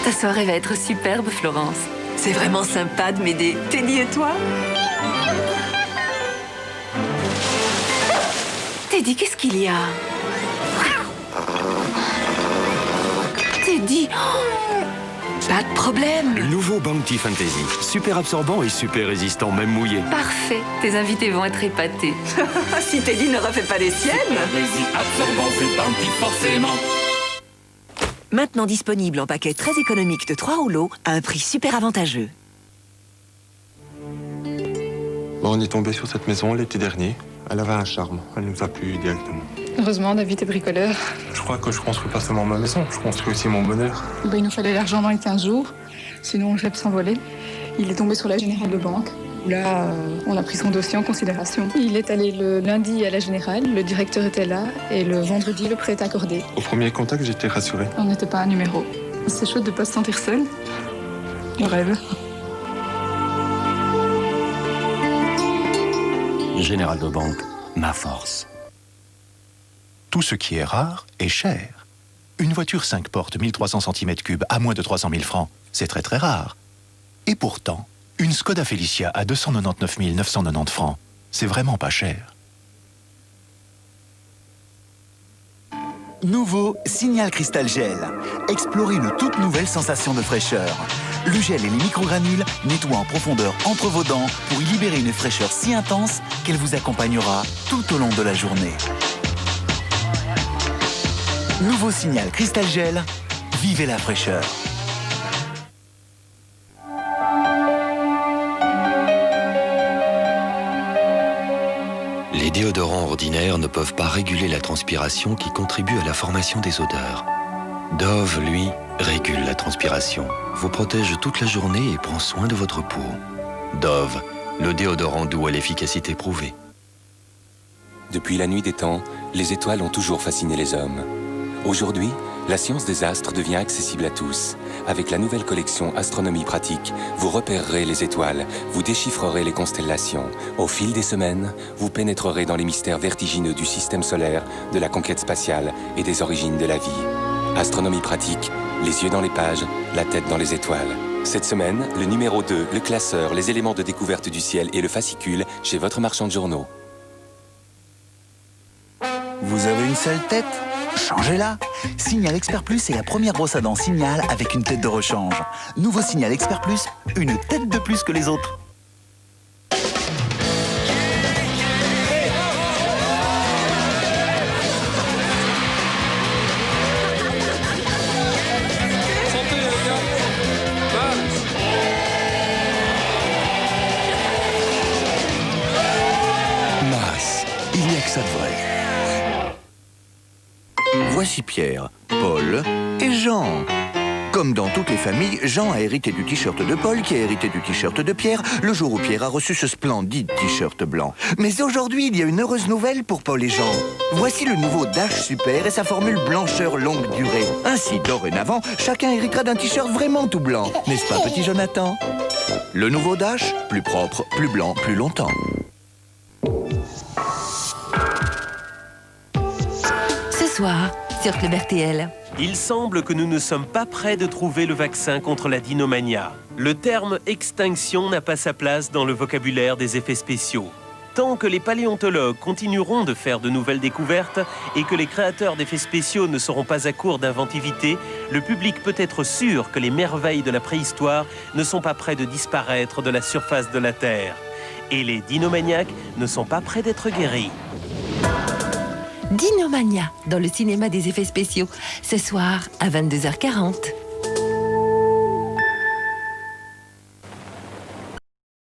Ta soirée va être superbe, Florence. C'est vraiment sympa de m'aider. Teddy et toi? Teddy, qu'est-ce qu'il y a? Teddy, pas de problème. Le nouveau Bounty Fantasy. Super absorbant et super résistant, même mouillé. Parfait. Tes invités vont être épatés. Si Teddy ne refait pas les siennes. Absorbant, c'est Bounty, forcément. Maintenant disponible en paquet très économique de 3 rouleaux à un prix super avantageux. Bon, on est tombé sur cette maison l'été dernier. Elle avait un charme. Elle nous a plu directement. Heureusement, David est bricoleur. Je crois que je construis pas seulement ma maison, je construis aussi mon bonheur. Il nous fallait l'argent dans les 15 jours, sinon on jette s'envoler. Il est tombé sur la Générale de Banque. Là, on a pris son dossier en considération. Il est allé le lundi à la Générale, le directeur était là, et le vendredi, le prêt est accordé. Au premier contact, j'étais rassuré. On n'était pas un numéro. C'est chouette de ne pas se sentir seul. On rêve. Général de Banque, ma force. Tout ce qui est rare est cher. Une voiture 5 portes 1300 cm3 à moins de 300 000 francs, c'est très très rare. Et pourtant, une Skoda Felicia à 299 990 francs, c'est vraiment pas cher. Nouveau Signal Cristal Gel. Explorez une toute nouvelle sensation de fraîcheur. Le gel et les microgranules nettoient en profondeur entre vos dents pour y libérer une fraîcheur si intense qu'elle vous accompagnera tout au long de la journée. Nouveau Signal Cristal Gel. Vivez la fraîcheur. Les déodorants ordinaires ne peuvent pas réguler la transpiration qui contribue à la formation des odeurs. Dove, lui, régule la transpiration, vous protège toute la journée et prend soin de votre peau. Dove, le déodorant doux à l'efficacité prouvée. Depuis la nuit des temps, les étoiles ont toujours fasciné les hommes. Aujourd'hui, la science des astres devient accessible à tous. Avec la nouvelle collection Astronomie pratique, vous repérerez les étoiles, vous déchiffrerez les constellations. Au fil des semaines, vous pénétrerez dans les mystères vertigineux du système solaire, de la conquête spatiale et des origines de la vie. Astronomie pratique, les yeux dans les pages, la tête dans les étoiles. Cette semaine, le numéro 2, le classeur, les éléments de découverte du ciel et le fascicule chez votre marchand de journaux. Vous avez une seule tête? Changez-la. Signal Expert Plus est la première brosse à dents Signal avec une tête de rechange. Nouveau Signal Expert Plus, une tête de plus que les autres. Masse, il n'y a que ça de vrai. Voici Pierre, Paul et Jean. Comme dans toutes les familles, Jean a hérité du t-shirt de Paul qui a hérité du t-shirt de Pierre le jour où Pierre a reçu ce splendide t-shirt blanc. Mais aujourd'hui, il y a une heureuse nouvelle pour Paul et Jean. Voici le nouveau Dash Super et sa formule blancheur longue durée. Ainsi, dorénavant, chacun héritera d'un t-shirt vraiment tout blanc. N'est-ce pas, petit Jonathan? Le nouveau Dash, plus propre, plus blanc, plus longtemps. Ce soir, sur Club RTL. Il semble que nous ne sommes pas prêts de trouver le vaccin contre la dinomania. Le terme extinction n'a pas sa place dans le vocabulaire des effets spéciaux. Tant que les paléontologues continueront de faire de nouvelles découvertes et que les créateurs d'effets spéciaux ne seront pas à court d'inventivité, le public peut être sûr que les merveilles de la préhistoire ne sont pas près de disparaître de la surface de la Terre. Et les dinomaniaques ne sont pas près d'être guéris. Dinomania, dans le cinéma des effets spéciaux, ce soir à 22h40.